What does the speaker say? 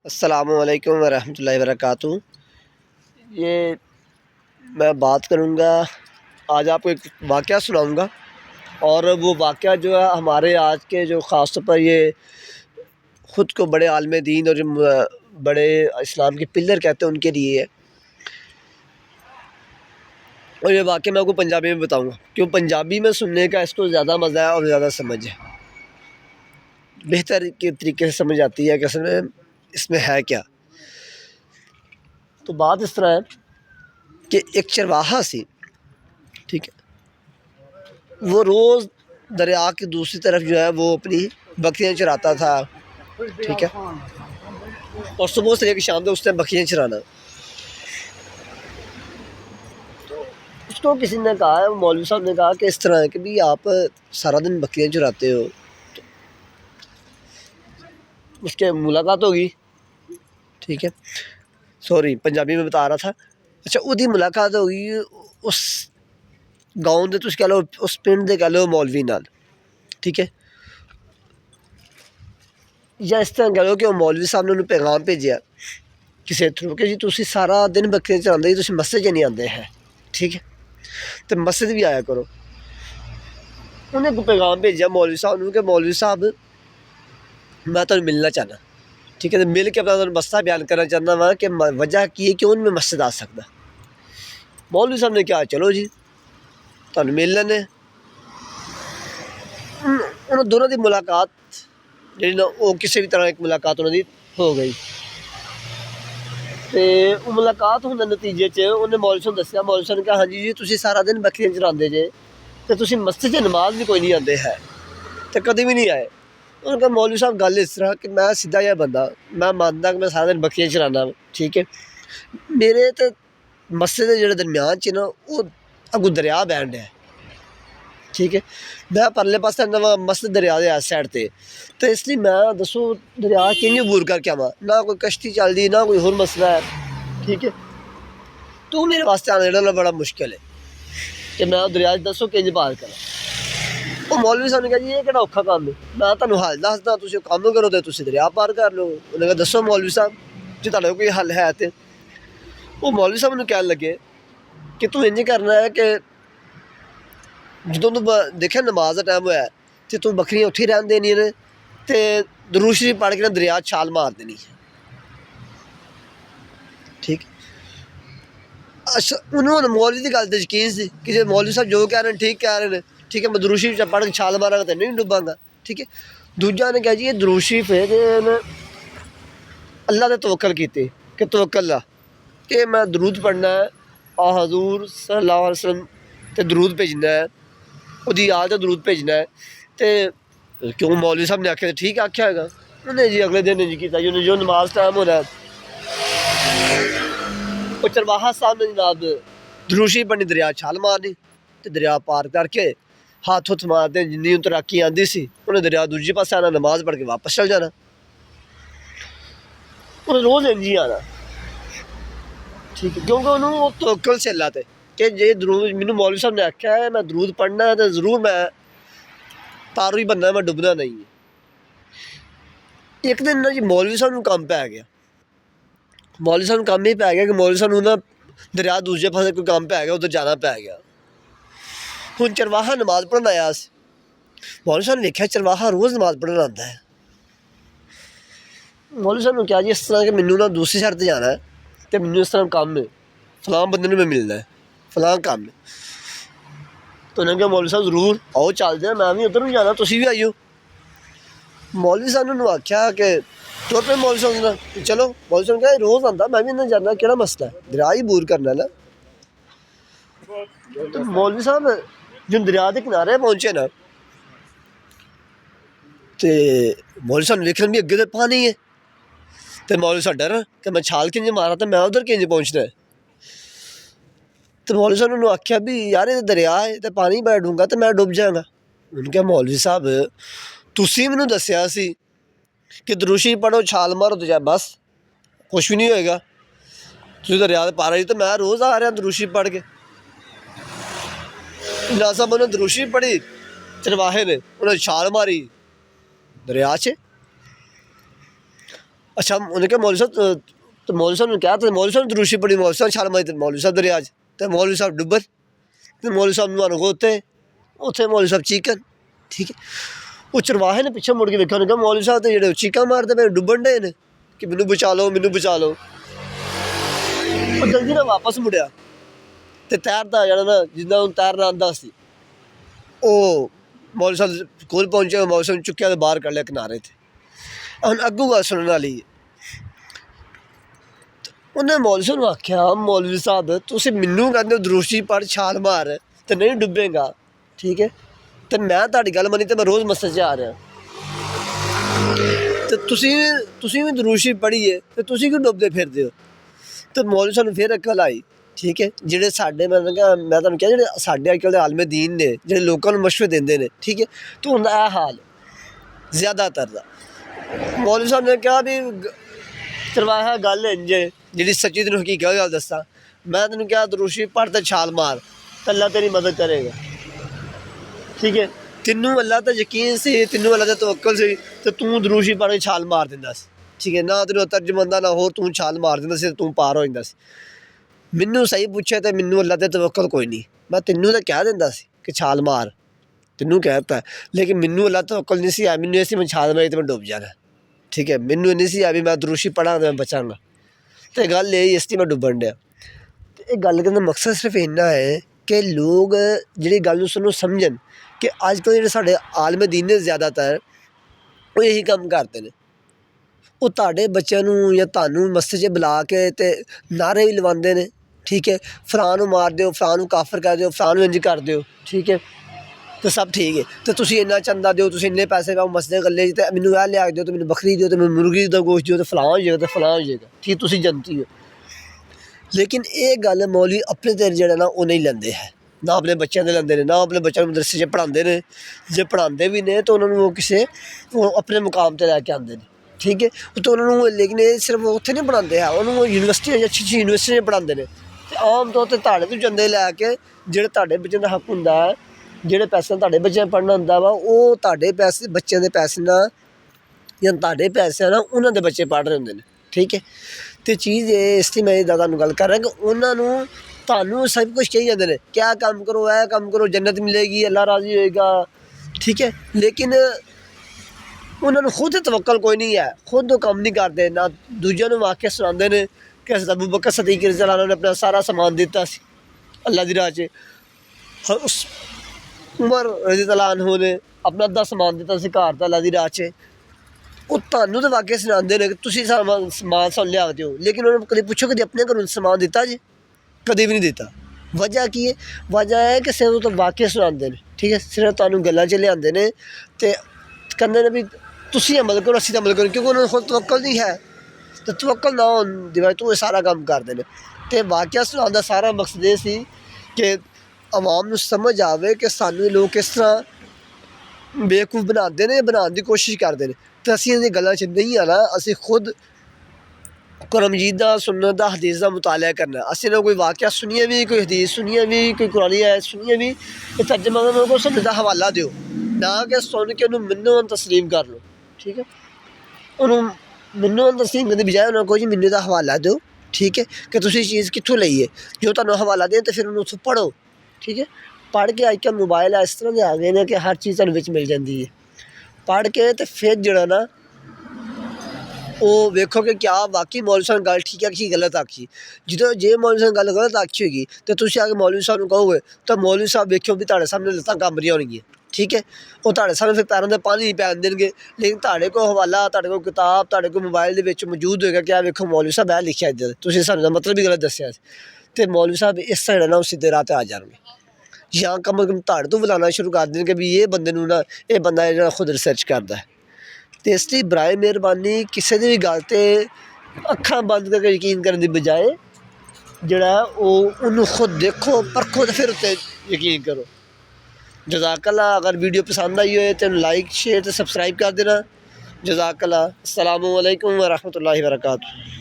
अस्सलामुअलैकुम वरहमतुल्लाहि वबरकातुहू। ये मैं बात करूँगा, आज आपको एक वाक़या सुनाऊँगा और वो वाक़या जो है हमारे आज के जो ख़ास तौर पर ये ख़ुद को बड़े आलिम दीन और जो बड़े इस्लाम के पिलर कहते हैं उनके लिए है। और ये वाक़या मैं आपको पंजाबी में बताऊँगा, क्यों पंजाबी में सुनने का इसको ज़्यादा मज़ा है और ज़्यादा समझ है, बेहतर के तरीके से समझ आती है कि असल में इसमें है क्या। तो बात इस तरह है कि एक चरवाहा सी, ठीक है, वो रोज़ दरिया की दूसरी तरफ जो है वो अपनी बकरियाँ चराता था, ठीक है, और सुबह से लेकर शाम तक उसने बकरियाँ चराना। तो उसको किसी ने कहा, मौलवी साहब ने कहा कि इस तरह है कि भाई आप सारा दिन बकरियाँ चराते हो, तो उसके मुलाकात होगी, ठीक है, सॉरी पंजाबी में बता रहा था। अच्छा, उदी मुलाकात होगी उस गाँव दे, तुसीं कह लो उस पिंड दे कह लो मौलवी नाल, ठीक है, या इस तरह कह लो कि मौलवी साहब ने उन्हें पैगाम भेजा किसी थ्रू कि जी तुसीं सारा दिन बकरियां चरांदे जी, तुसीं मस्जिद च नहीं आंदे है, ठीक है, तो मस्जिद भी आया करो। उन्हें एक पैगाम भेजा मौलवी साहब ने कि मौलवी साहब मैं तुहानूं मिलना चाहना, ठीक है, तो मिल के अपना मसला बयान करना चाहता वहाँ कि वजह की है क्यों नहीं मैं मस्जिद आ सकता। मौलवी साहब ने कहा चलो जी तुहानूं मिल लैने। उन्होंने दोनों की मुलाकात जी ना वो किसी भी तरह एक मुलाकात उन्होंने हो गई। तो मुलाकात होने नतीजे च उन्हें मौलवी साहब दस्सिया, मौलवी साहब ने कहा हाँ जी तुसीं सारा दिन बकरियां चरांदे जे ते तुसीं मस्जिद च नमाज भी कोई नहीं आंदे है, तो कभी भी नहीं आए। उन्होंने कहा मौलवी साहब गल इस तरह कि मैं सीधा जहा बंदा, मैं मानदा कि मैं सारा दिन बकरियां चराना, ठीक है, मेरे तो मस्जिद के जेह्ड़े दरम्यान च ना वो अग्गों दरिया बहन डया, ठीक है, मैं परले पासे नवा मस्जिद दरिया के इस साइड ते, तो इसलिए मैं दसो दरिया कि'यां अबूर करके आवां, ना कोई कश्ती चलदी ना कोई होर मसला है, ठीक है, तो मेरे वास्ते आना जेह्ड़ा बड़ा मुश्किल है कि मैं दरिया दसो कि'यां पार करां। वो मौलवी साहब ने कहा जी ये केह्ड़ा औखा कम्म है, मैं तुहानूं हल दसदा, तुसीं कम्म करो ते तुसीं दरिया पार कर लो। उन्हें कहा दसो मौलवी साहब जे तुहाडा कोई हल है ते। वो मौलवी साहब नूं कहन लगे कि तू इंज करना है कि जदों तू देखिया नमाज का टाइम होया तो तू बकरियां उत्थे रहन देनियां ने ते दरूद शरीफ पढ़ के ना दरिया छाल मार देनी है, ठीक। अच्छा, उन्होंने मौलवी की गल तो यकीन सी कि जो मौलवी साहब जो कह रहे हैं ठीक कह रहे हैं, ठीक है, मैं दरूद शरीफ पढ़ के छाल मारांगा तो नहीं डुबांगा, ठीक है। दूजा ने कहा जी ये दरूद शरीफ है कि अल्लाह ते तवक्कल कीते कि तवक्कल ला कि मैं दरूद पढ़ना है आ हजूर सल्लल्लाहु अलैहि वसल्लम ते दरूद भेजना है, उसकी याद ते दरूद भेजना है, तो क्यों मौलवी साहब ने आख्या तो ठीक आख्या होगा। उन्हें जी अगले दिन जी किया, उन्हें जो नमाज टाइम होना है वो चरवाहा साहब ने जनाब दरूद शरीफ पढ़नी, दरिया छाल मारनी, तो दरिया पार करके हाथ हुथ मारते जिन्नी तैराकी आती सी उन्हें दरिया दूजे पासे आना, नमाज पढ़ के वापस चल जाना। उन्हें रोज़ इंज ही आना, ठीक है, क्योंकि उन्होंने तवक्कल से अल्लाह ते कि जे दरूद मैनू मौलवी साहब ने आख्या है मैं दरूद पढ़ना है तो जरूर मैं तारू ही बनना, मैं डुबना नहीं है। एक दिन ना जी मौलवी साहब नूं कम्म पै गया, मौलवी साहब नूं कम्म ही पै गया कि मौलवी साहब नूं ना दरिया दूजे पासे कोई कम्म पै गया, उधर जाना पै गया। हुण चरवाहा नमाज पढ़न आया, मौलवी साहब ने वेख्या चरवाहा रोज़ नमाज पढ़न आंदा है। मौलवी साहब ने कहा जी इस तरह कि मैनू ना दूसरी साइड ते जाना है तो मैनू इस तरह कम्म है, फलां बंदे नूं मैं मिलना है, फलां कम्म है। तो उन्हें कहा मौलवी साहब जरूर आओ चलदे हैं, मैं भी उधर भी जाना, तुसीं भी आइयो। मौलवी साहब ने उन्होंने आख्या कि तुर पे मौलवी साहब ने चलो, मौलवी साहब ने कहा रोज़ आंदा मैं भी इन्हें जाना, केह्ड़ा मसला है, दरिया ही बूर करना ना। तो मौलवी साहब जो दरिया के किनारे पहुँचे ना तो मौलवी साहब ने वेखन भी अग्गे तो पानी है, तो मौलवी साहब डर कि मैं छाल किंज मारा तो मैं उधर किंज पहुँचना है। तो मौलवी साहब ने उन्होंने आख्या भी यार ये दरिया है तो पानी बड़ा डूंगा तो मैं डुब जाएगा। उन्होंने कहा मौलवी साहब तुसीं मैनू दस्सिया सी कि दरूद शरीफ पढ़ो छाल मारो तो बस कुछ भी नहीं होएगा, तुसीं दरिया ते पार आई तो मैं रोज़ आ रहा दरूद शरीफ पढ़ के। ना साहब उन्हें दरूद शरीफ पढ़ी, चरवाहे ने उन्हें छाल मारी दरिया च। अच्छा उन्हें क्या मौलवी साहब तो मौलवी साहब ने क्या तो मौलवी साहब ने दरूशी पड़ी मौलवी साहब छाल मारी तो मौलवी साहब दरिया च ते मौलवी साहब डुब्बन ते मौलवी साहब नूं गोते उत्थे मौलवी साहब चीकन ठीक है। वो चरवाहे ने पिछे मुड़ के वेख्या उन्हें कहा मौलवी साहब तो जेह्ड़े चीकां मारदे पे डुब्बन डे ने कि मैनू बचा लो मैनू बचा लो। वो जल्दी ना वापस मुड़िया ते तैरदा जेह्ड़ा ना जिन्ना हून तैरना आंदा सी ओह् मौलवी साहब कोल पहुंचे मौलवी साहब ने चुक्केआ ते बाहर कड्ढ लिया किनारे ते हुण अग्गों गल्ल सुनने वाली उन्हें मौलवी साहब नूं आख्या मौलवी साहब तुसीं मैनू कहंदे हो दरूशी पढ़ छाल मार ते नहीं डुब्बेगा ठीक है तो मैं तुहाडी गल मन्नी ते मैं रोज़ मस्जिद च आ रहा ते तुसीं भी दरूशी पढ़िए ते तुसीं क्यों डुबदे फिरदे हो। तो मौलवी साहब नूं फिर अकल आई ठीक है जेह्ड़े साडे मैं तुहानूं कहा जेह्ड़े साडे अजकल दे आलमे दीन ने जेह्ड़े लोकां नूं मशवरे दिंदे ने ठीक है तो उंदा यह हाल ज़्यादातर दा मौलवी साहब ने कहा भी चरवाहा गल इंज जी सच्ची तेन हकीकत गल दसा मैं तेन क्या दरूशी पढ़ ते छाल मार तो अल्लाह तेरी मदद करेगा ठीक है। तेनों अल्लाह तो यकीन से तेनों अल्लाह का तवक्कल से तो तू दरूशी पढ़ के छाल मार दिंदा ठीक है ना तेन तर्जमंदा ना हो तू छाल मार दिंदा तू पार हो जांदा मैनू सही पूछे तो मैनू अल्लाह ते तवक्कल कोई नहीं मैं तेनों तो कह दिंदा कि छाल मार तेनों कहता है लेकिन मैनू अल्लाह तवक्कल नहीं सी आया मैनू ऐसी मैं छाल मारी तो मैं डुब जाना ठीक है मैनू नहीं सी आया भी मैं दरूशी पढ़ा तो मैं बचांगा तो गल यही इसलिए मैं डुब्बन डया। तो ये गल करने का मकसद सिर्फ इन्ना है कि लोग जी गल सुनो समझन कि अजकल जो साढ़े आलम दीन ने ज़्यादातर वो यही कम करते हैं वो तुहाडे बच्चों नूं या तुहानूं मस्जिद च बुला के ते नारे भी लवांदे ने ठीक है फलां नूं मार दिओ फलां नूं काफर कर दिओ फलां नूं इंज कर दिओ ठीक है तो सब ठीक है तो तुसीं इन्ना चंदा दिओ तुसीं इन्ने पैसे पाओ मस्जिद गल्ले च ते मैनूं एह लिया दिओ तो मैनूं बकरी दिओ तो मैनूं मुर्गी दा गोश्त दिओ तो फलां हो जाएगा तो फलां हो जाएगा ठीक तुसीं जनती हो। लेकिन ये गल मौलवी अपने ते जेह्ड़ा ना वो नहीं लैंदे है ना अपने बच्चों दे लैंदे ने ना अपने बच्चों नूं मदरसे च पढ़ांदे ने जे पढ़ांदे भी ने तो उन्होंने वो किसी अपने मुकाम ते लैके आंदे ने ठीक है तो उन्होंने लेकिन ये सिर्फ उत्थे नहीं पढ़ांदे है उन्होंने यूनिवर्सिटी अच्छी अच्छी यूनिवर्सिटी च पढ़ांदे ने आम तौर पर तुहाडे तो चंदे लैके जेह्ड़े तुहाडे बच्चें दा हक हुंदा है जेह्ड़े पैसे तुहाडे बच्चें पढ़ना हुंदा वा ओह् तुहाडे पैसे बच्चें दे पैसे ना जां तुहाडे पैसे ना उन्हां दे बच्चे पढ़ रहे होंदे ने ठीक है। तो चीज़ ये इसलिए मैं तुहानूं गल कर रहा कि उन्होंने तुहानूं सब कुछ कही जाते हैं क्या काम करो जन्नत मिलेगी अल्लाह राजी होएगा ठीक है लेकिन उन्होंने खुद तवक्कल कोई नहीं है खुद कम नहीं करते ना दूजिਆਂ ਨੂੰ वाक्य सुनाते हैं कि अबू बकर सदीक रज़ियल्लाहु अन्हु ने अपना सारा समान दिता अल्लाह दी राह च उस उमर रज़ियल्लाहु अन्हु ने अपना अद्धा समान दिता घर दा अल्लाह दी राह च वो तुहानूं तो वाक्य सुनाते हैं कि तुसीं समान सानूं लिया दिओ लेकिन उन्होंने कभी पुछो कभी अपने घरों समान दिता जी कभी भी नहीं दिता। वजह की है वजह है कि सिर्फ तो वाक्य सुनाते हैं ठीक है सिर्फ तुहानूं गल्लां च लिआंदे ने ते कहंदे ने भी तुसीं अमल करो असीं अमल करो क्योंकि उन्होंने खुद तवक्कल नहीं है तो तवक्कल ना होने दी वजह तो ये सारा काम करते हैं। तो वाक्य सुनाने का सारा मकसद ये सी कि आवाम नूं समझ आवे कि सानूं लोग किस तरह बेवकूफ़ बनाते हैं बनाने की कोशिश करते हैं तो असीं इन्हां गल्लां च नहीं आना असीं खुद कुरान मजीद दा सुन्नत दा हदीस दा मुताला करना असीं ना कोई वाक़या सुनिए भी कोई हदीस सुनिए भी कोई कुरानी आयत सुनिए भी ये तर्जमा मेरे को सुन्नत दा हवाला दिओ ना कि सुन के उन्होंने मन्नो तस्लीम कर लो ठीक है उन्होंने मन्नो तस्लीम करने बजाय उन्होंने कहो जी मन्नो दा हवाला दो ठीक है कि तुम चीज़ कित्थों लई है जो तुहानूं हवाला दें तो फिर उन्होंने उत्थों पढ़ो ठीक है। पढ़ के अजकल मोबाइल इस तरह के आ गए हैं कि हर चीज़ तुहानूं विच मिल जाती है पढ़ के तो फिर जेह्ड़ा ना वो वेखो कि क्या वाकई मौलवी साहब ने गल ठीक आखी गलत आखी जो जे मौलवी साहब ने गल गलत आखी होगी तो तुम आके मौलवी साहब को कहोगे तो मौलवी साहब वेखो भी तुहाडे सामने लत्तां कंब रहियां होणगियां ठीक है वो तुहाडे सामने फिर पैरों के पानी नहीं पैन देंगे लेकिन तुहाडे कोल हवाला तुहाडे कोल किताब तुहाडे कोल मोबाइल दे विच मौजूद होएगा क्या वेखो मौलवी साहब ए लिखिया इधर तुसीं सानूं मतलब भी गलत दस्सिया तो मौलवी साहब इस तरह ना सीधे राह ते आ जाणगे या कम अज़ कम तुहाडे तो बुलाना शुरू कर देंगे भी ये बंदे नूं ना ये बंदा जेह्ड़ा खुद रिसर्च करदा है तो इसलिए बराए मेहरबानी किसी दी भी गल ते अक्खां बंद करके यकीन करने की बजाय जोड़ा वो खुद देखो परखो तो फिर उत्ते यकीन करो। जज़ाकल्लाह अगर वीडियो पसंद आई हो तो लाइक शेयर तो सबसक्राइब कर देना। जज़ाकल्लाह। अस्सलामु अलैकुम व रहमतुल्लाहि व बरकातुहू।